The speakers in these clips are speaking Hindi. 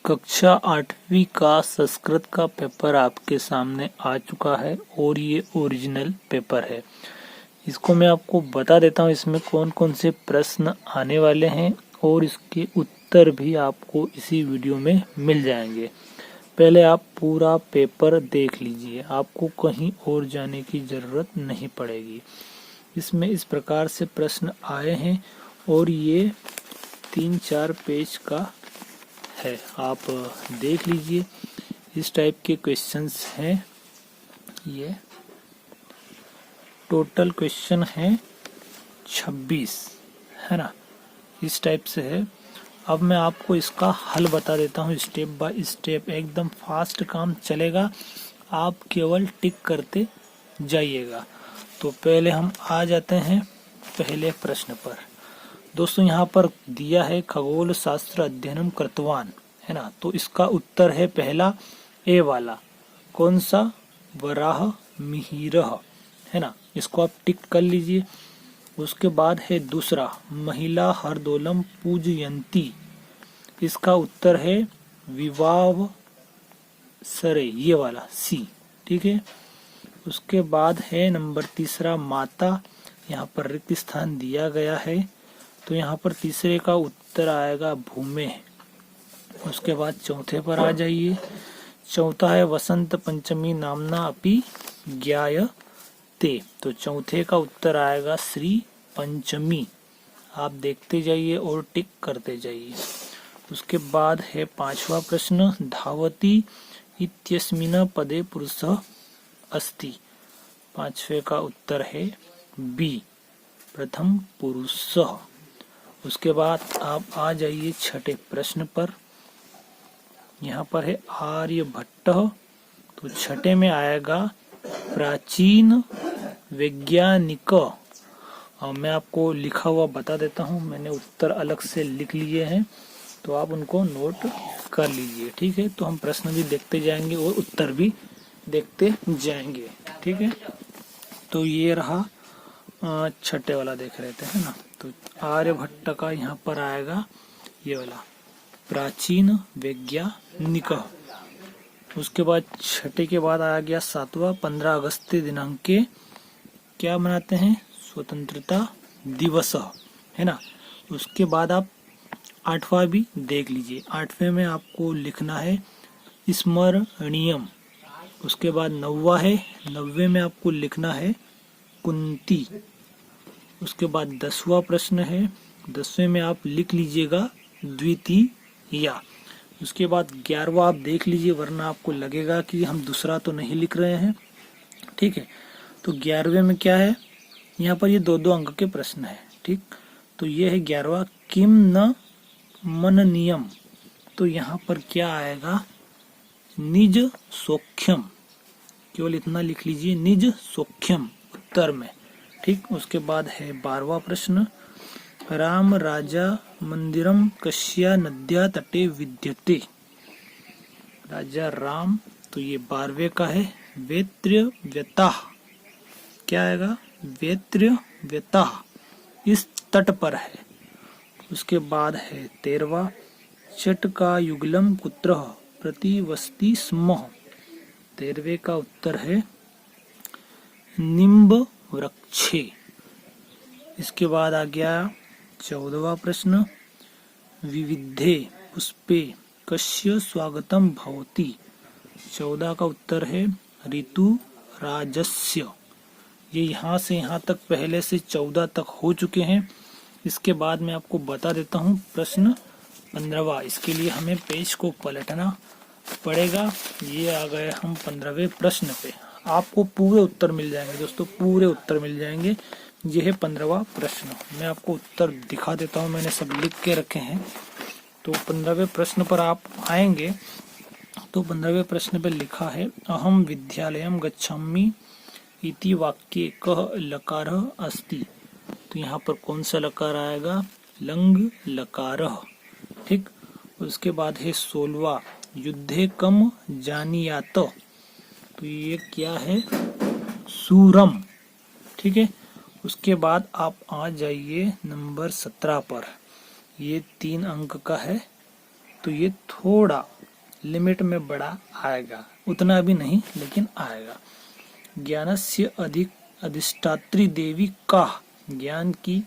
कक्षा 8वीं का संस्कृत का पेपर आपके सामने आ चुका है और ये ओरिजिनल पेपर है। इसको मैं आपको बता देता हूँ इसमें कौन कौन से प्रश्न आने वाले हैं और इसके उत्तर भी आपको इसी वीडियो में मिल जाएंगे। पहले आप पूरा पेपर देख लीजिए, आपको कहीं और जाने की ज़रूरत नहीं पड़ेगी। इसमें इस प्रकार से प्रश्न आए हैं और ये 3-4 पेज का है, आप देख लीजिए। इस टाइप के क्वेश्चंस हैं। ये टोटल क्वेश्चन है 26, है ना, इस टाइप से है। अब मैं आपको इसका हल बता देता हूँ स्टेप बाय स्टेप, एकदम फास्ट काम चलेगा, आप केवल टिक करते जाइएगा। तो पहले हम आ जाते हैं पहले प्रश्न पर। दोस्तों यहाँ पर दिया है खगोल शास्त्र अध्ययनम कृतवान, है ना, तो इसका उत्तर है पहला ए वाला, कौन सा, वराह मिहिरः, है ना, इसको आप टिक कर लीजिए। उसके बाद है दूसरा महिला हरदोलम पूजयंती, इसका उत्तर है विवाह सरे, ये वाला सी, ठीक है। उसके बाद है नंबर तीसरा माता, यहाँ पर रिक्त स्थान दिया गया है, तो यहाँ पर तीसरे का उत्तर आएगा भूमे। उसके बाद चौथे पर आ जाइए। चौथा है वसंत पंचमी नामना अपि ज्ञायते, तो चौथे का उत्तर आएगा श्री पंचमी। आप देखते जाइए और टिक करते जाइए। उसके बाद है पांचवा प्रश्न धावती इत्यस्मिन् पदे पुरुषः अस्ति, पांचवे का उत्तर है बी, प्रथम पुरुषः। उसके बाद आप आ जाइए छठे प्रश्न पर। यहाँ पर है आर्यभट्ट, तो छठे में आएगा प्राचीन वैज्ञानिक। और मैं आपको लिखा हुआ बता देता हूँ, मैंने उत्तर अलग से लिख लिए हैं, तो आप उनको नोट कर लीजिए, ठीक है। तो हम प्रश्न भी देखते जाएंगे और उत्तर भी देखते जाएंगे, ठीक है। तो ये रहा छठे वाला देख रहे थे, है ना, तो आर्यभट्ट का यहाँ पर आएगा ये वाला प्राचीन वैज्ञानिक। उसके बाद छठे के बाद आ गया सातवां 15 अगस्त दिनांक के क्या मनाते हैं, स्वतंत्रता दिवस, है ना। उसके बाद आप आठवां भी देख लीजिए। आठवें में आपको लिखना है स्मरणीयम। उसके बाद नौवा है, 90वें में आपको लिखना है कुंती। उसके बाद 10वां प्रश्न है, 10वें में आप लिख लीजिएगा द्वितीया। उसके बाद 11वां आप देख लीजिए, वरना आपको लगेगा कि हम दूसरा तो नहीं लिख रहे हैं, ठीक है। तो 11वें में क्या है, यहाँ पर ये 2-2 अंक के प्रश्न है, ठीक। तो ये है 11वां किम न मननीयम, तो यहाँ पर क्या आएगा निज सौख्यम, केवल इतना लिख लीजिए निज सौख्यम उत्तर में, ठीक। उसके बाद है 12वां प्रश्न राम राजा मंदिरम कस्या नद्या तटे विद्यते, राजा राम, तो ये 12वें का है वेत्र्यव्यता, क्या आएगा वेत्र्यव्यता, इस तट पर है। उसके बाद है 13वां चट का युगलम कुत्रः प्रतिवसति स्म, 13वें का उत्तर है निम्ब वृक्षे। इसके बाद आ गया 14वां प्रश्न विविधे पुष्पे कस्य स्वागतम भवति, 14 का उत्तर है ऋतु राजस्य। ये यहाँ से यहाँ तक पहले से 14 तक हो चुके हैं। इसके बाद मैं आपको बता देता हूँ प्रश्न 15वां, इसके लिए हमें पेज को पलटना पड़ेगा। ये आ गए हम 15वें प्रश्न पे, आपको पूरे उत्तर मिल जाएंगे दोस्तों, पूरे उत्तर मिल जाएंगे। ये है 15वां प्रश्न, मैं आपको उत्तर दिखा देता हूँ, मैंने सब लिख के रखे हैं। तो 15वें प्रश्न पर आप आएंगे तो 15वें प्रश्न पे लिखा है अहम विद्यालयम गच्छामि इति वाक्ये कः लकारः अस्ति, तो यहाँ पर कौन सा लकार आएगा, लंग लकारः, ठीक। उसके बाद है 16वां युद्धे कम जानियात, तो ये क्या है सूरम, ठीक है। उसके बाद आप आ जाइए नंबर 17 पर, ये 3 अंक का है, तो ये थोड़ा लिमिट में बड़ा आएगा, उतना भी नहीं लेकिन आएगा। ज्ञानस्य अधिष्ठात्री देवी का, ज्ञान की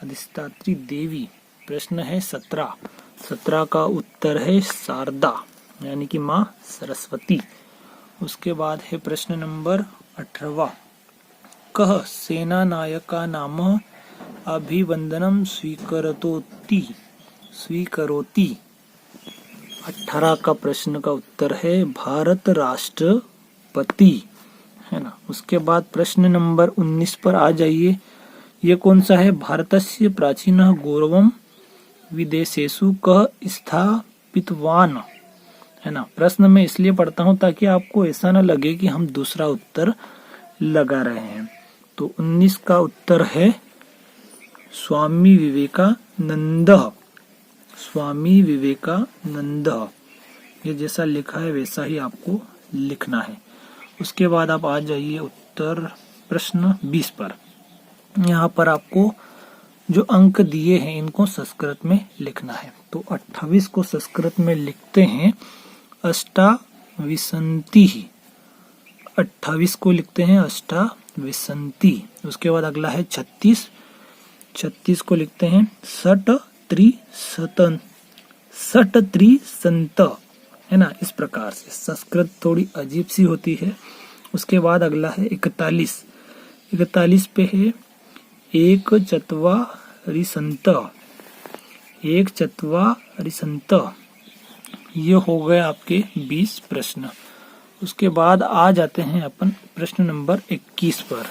अधिष्ठात्री देवी, प्रश्न है 17 का उत्तर है शारदा यानी कि माँ सरस्वती। उसके बाद है प्रश्न नंबर 18, कह सेना नायका नाम अभिवंदनम स्वीकरोति। 18 का प्रश्न का उत्तर है भारत राष्ट्रपति, है ना। उसके बाद प्रश्न नंबर 19 पर आ जाइए। ये कौन सा है? भारतस्य प्राचीनः गौरवम विदेशेषु कः स्थापितवान्, है ना। प्रश्न में इसलिए पढ़ता हूँ ताकि आपको ऐसा न लगे कि हम दूसरा उत्तर लगा रहे हैं। तो 19 का उत्तर है स्वामी विवेकानंद। स्वामी विवेकानंद, ये जैसा लिखा है वैसा ही आपको लिखना है। उसके बाद आप आ जाइए उत्तर प्रश्न 20 पर। यहाँ पर आपको जो अंक दिए हैं इनको संस्कृत में लिखना है। तो 28 को संस्कृत में लिखते हैं अष्टाविंशति। 28 को लिखते हैं अष्टाविंशति। उसके बाद अगला है 36। 36 को लिखते हैं षट्त्रिशत, है ना। इस प्रकार से संस्कृत थोड़ी अजीब सी होती है। उसके बाद अगला है 41। 41 पे है एक चत्वारिशत। ये हो गए आपके 20 प्रश्न। उसके बाद आ जाते हैं अपन प्रश्न नंबर 21 पर।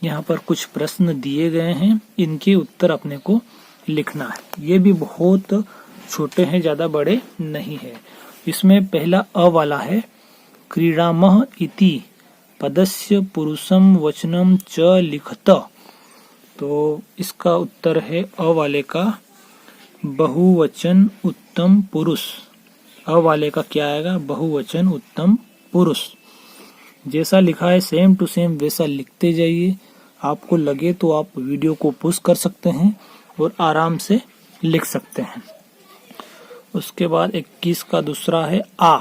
यहाँ पर कुछ प्रश्न दिए गए हैं, इनके उत्तर अपने को लिखना है। ये भी बहुत छोटे हैं, ज्यादा बड़े नहीं है। इसमें पहला अ वाला है क्रीडामः इति पदस्य पुरुषम वचनम च लिखत। तो इसका उत्तर है अ वाले का बहुवचन उत्तम पुरुष। अ वाले का क्या आएगा? बहुवचन उत्तम पुरुष। जैसा लिखा है सेम टू सेम वैसा लिखते जाइए। आपको लगे तो आप वीडियो को पॉज कर सकते हैं और आराम से लिख सकते हैं। उसके बाद 21 का दूसरा है आ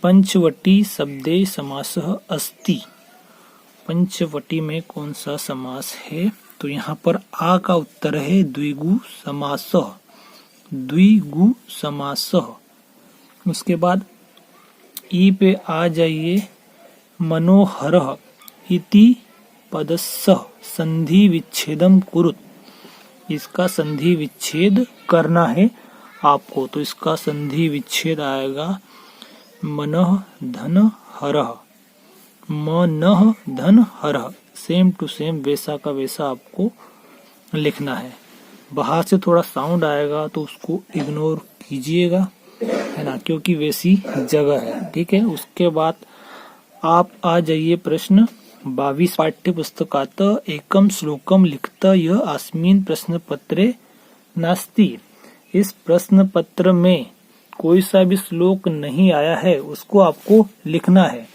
पंचवटी शब्दे समासः अस्ति। पंचवटी में कौन सा समास है? तो यहाँ पर आ का उत्तर है द्विगु समासः। द्विगु समासः। उसके बाद ई पे आ जाइए मनोहरः इति पदस्य संधि विच्छेदम कुरुत। इसका संधि विच्छेद करना है आपको, तो इसका संधि विच्छेद आएगा मनः धन हरः। मनः धन हरः। सेम टू सेम वैसा का वैसा आपको लिखना है। बाहर से थोड़ा साउंड आएगा तो उसको इग्नोर कीजिएगा, है ना, क्योंकि वैसी जगह है। ठीक है। उसके बाद आप आ जाइए प्रश्न 22। पाठ्य पुस्तकात एकम श्लोकम लिखता यह अस्मिन् प्रश्न पत्रे नास्ति। इस प्रश्न पत्र में कोई सा भी श्लोक नहीं आया है, उसको आपको लिखना है।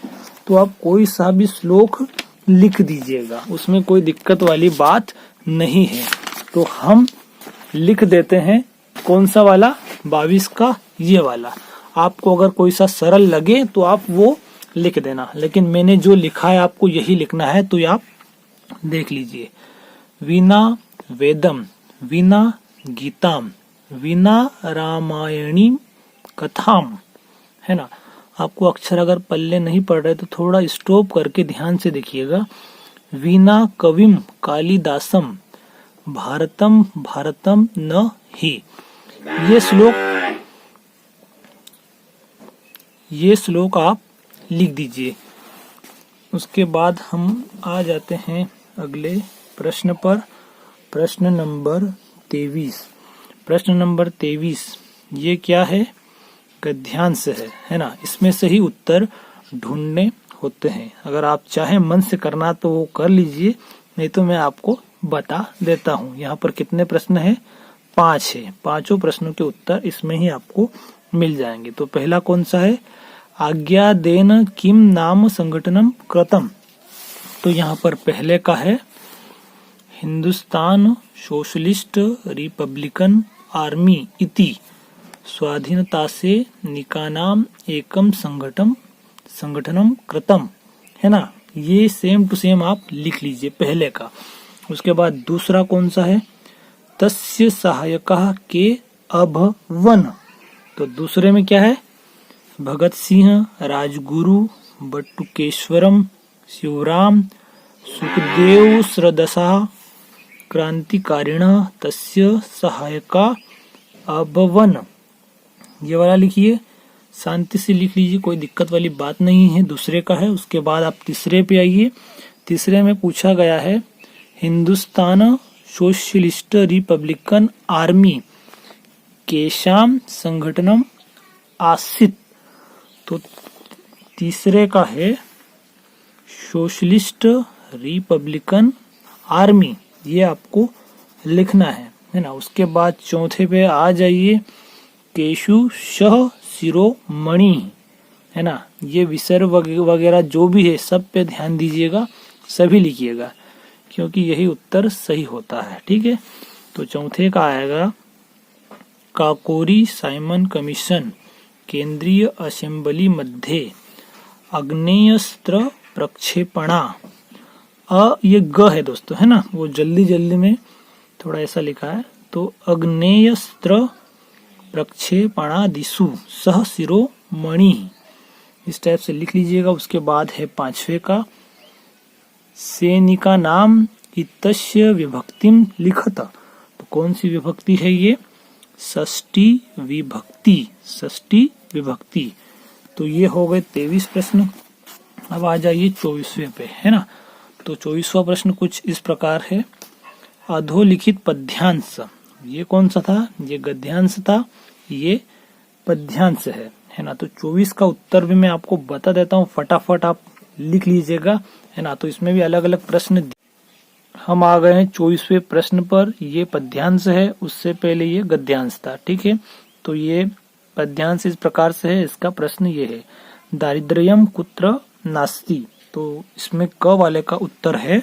तो आप कोई सा भी श्लोक लिख दीजिएगा, उसमें कोई दिक्कत वाली बात नहीं है। तो हम लिख देते हैं कौन सा वाला? 22 का ये वाला। आपको अगर कोई सा सरल लगे तो आप वो लिख देना, लेकिन मैंने जो लिखा है आपको यही लिखना है, तो आप देख लीजिए। विना वेदम, विना गीताम, विना रामायणी कथाम, है ना। आपको अक्षर अगर पल्ले नहीं पड़ रहे तो थोड़ा स्टॉप करके ध्यान से देखिएगा। विना कविम कालिदासम भारतम भारतम न ही। ये श्लोक आप लिख दीजिए। उसके बाद हम आ जाते हैं अगले प्रश्न पर। प्रश्न नंबर 23। प्रश्न नंबर 23 ये क्या है? गद्यांश है ना। इसमें से ही उत्तर ढूंढने होते हैं। अगर आप चाहे मन से करना तो वो कर लीजिए, नहीं तो मैं आपको बता देता हूँ। यहाँ पर कितने प्रश्न है? 5 है। पांचों प्रश्नों के उत्तर इसमें ही आपको मिल जाएंगे। तो पहला कौन सा है? आज्ञा देन किम नाम संगठनम कृतम। तो यहाँ पर पहले का है हिंदुस्तान सोशलिस्ट रिपब्लिकन आर्मी इति। स्वाधीनता से निकानाम एकम संगठनम कृतम, है ना। ये सेम टू सेम आप लिख लीजिए पहले का। उसके बाद दूसरा कौन सा है, तस्य सहायकः के अभवन। तो दूसरे में क्या है, भगत सिंह, राजगुरु, बटुकेश्वरम, शिवराम, सुखदेव श्रदसा क्रांतिकारिणः तस्य सहायका अभवन। ये वाला लिखिए, शांति से लिख लीजिए, कोई दिक्कत वाली बात नहीं है। दूसरे का है। उसके बाद आप तीसरे पे आइए। तीसरे में पूछा गया है हिंदुस्तान सोशलिस्ट रिपब्लिकन आर्मी केशाम संगठनम आसित। तो तीसरे का है सोशलिस्ट रिपब्लिकन आर्मी, ये आपको लिखना है ना। उसके बाद चौथे पे आ जाइए, केशु शह शिरोमणि, है ना। ये विसर्ग वगैरह जो भी है सब पे ध्यान दीजिएगा, सभी लिखिएगा, क्योंकि यही उत्तर सही होता है। ठीक है, तो चौथे का आएगा काकोरी साइमन कमीशन केंद्रीय असेंबली मध्ये आग्नेयास्त्र प्रक्षेपणा। ये ग है दोस्तों, है ना, वो जल्दी में थोड़ा ऐसा लिखा है। तो आग्नेयास्त्र प्रक्षेपणादिषु सह शिरोमणि, इस टाइप से लिख लीजिएगा। उसके बाद है पांचवे का सैनिका नाम इत्यस्य विभक्तिम लिखत। तो कौन सी विभक्ति है ये, षष्ठी विभक्ति, षष्ठी विभक्ति। तो ये हो गए 23 प्रश्न। अब आ जाइए 24वें पे, है ना। तो 24वां प्रश्न कुछ इस प्रकार है, अधोलिखित पद्यांश, ये कौन सा था, ये गद्यांश था, ये पद्यांश है ना। तो 24 का उत्तर भी मैं आपको बता देता हूँ, फटाफट आप लिख लीजिएगा, है ना। तो इसमें भी अलग अलग प्रश्न। हम आ गए हैं 24वें प्रश्न पर। ये पद्यांश है, उससे पहले ये गद्यांश था। ठीक है, तो ये पद्यांश इस प्रकार से है। इसका प्रश्न ये है, दारिद्र्यम कुत्र नास्ति। तो इसमें क वाले का उत्तर है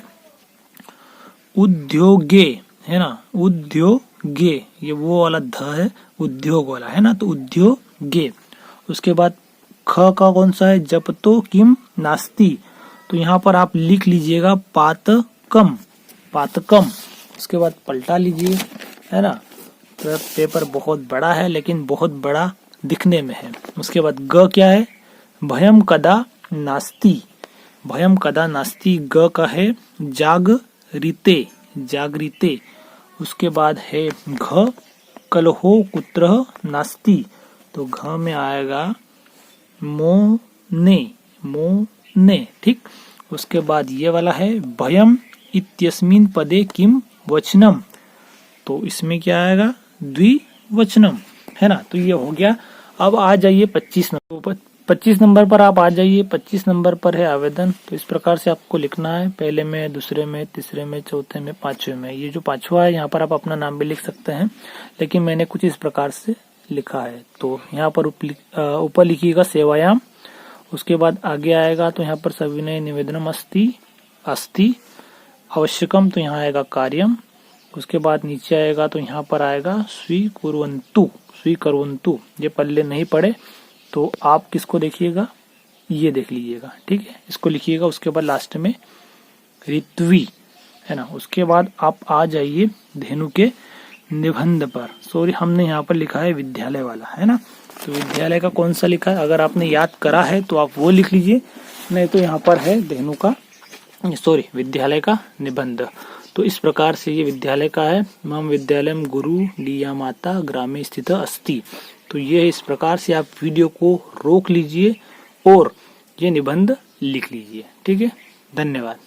उद्योगे, है ना, उद्योगे। ये वो वाला ध है, उद्योग वाला, है ना। तो उद्योगे। उसके बाद ख का कौन सा है, जपतो किम नास्ति। तो यहाँ पर आप लिख लीजिएगा पातकम, पातकम। उसके बाद पलटा लीजिए, है ना। तो पेपर बहुत बड़ा है, लेकिन बहुत बड़ा दिखने में है। उसके बाद ग क्या है, भयम कदा नास्ति, भयम कदा नास्ति। ग का है जागरिते, जागरिते। उसके बाद है घ कलहो कुत्रः नास्ति। तो घ में आएगा मोने, मोने। ठीक, उसके बाद ये वाला है भयम इत्यस्मिन् पदे किम वचनम। तो इसमें क्या आएगा, द्विवचनम, है ना। तो ये हो गया। अब आ जाइए 25 नंबर, 25 नंबर पर आप आ जाइए। 25 नंबर पर है आवेदन। तो इस प्रकार से आपको लिखना है, पहले में, दूसरे में, तीसरे में, चौथे में, पांचवे में। ये जो पांचवा है, यहाँ पर आप अपना नाम भी लिख सकते हैं, लेकिन मैंने कुछ इस प्रकार से लिखा है। तो यहाँ पर ऊपर लिखिएगा सेवायाम। उसके बाद आगे आएगा तो यहाँ पर सविनय निवेदनम अस्ति, अस्ति आवश्यकम। तो यहाँ आएगा कार्यम। उसके बाद नीचे आएगा तो यहाँ पर आएगा स्वीकुर्वन्तु, स्वीकुर्वन्तु। ये पल्ले नहीं पड़े तो आप किसको देखिएगा, ये देख लीजिएगा। ठीक है, इसको लिखिएगा। उसके बाद लास्ट में ऋत्वी, है ना। उसके बाद आप आ जाइए धेनु के निबंध पर। सॉरी, हमने यहाँ पर लिखा है विद्यालय वाला, है ना। तो विद्यालय का कौन सा लिखा है, अगर आपने याद करा है तो आप वो लिख लीजिए, नहीं तो यहाँ पर है धेनु का, सॉरी, विद्यालय का निबंध। तो इस प्रकार से ये विद्यालय का है, मम विद्यालयम गुरु लिया माता ग्रामे स्थित अस्ति। तो ये इस प्रकार से आप वीडियो को रोक लीजिए और ये निबंध लिख लीजिए। ठीक है, धन्यवाद।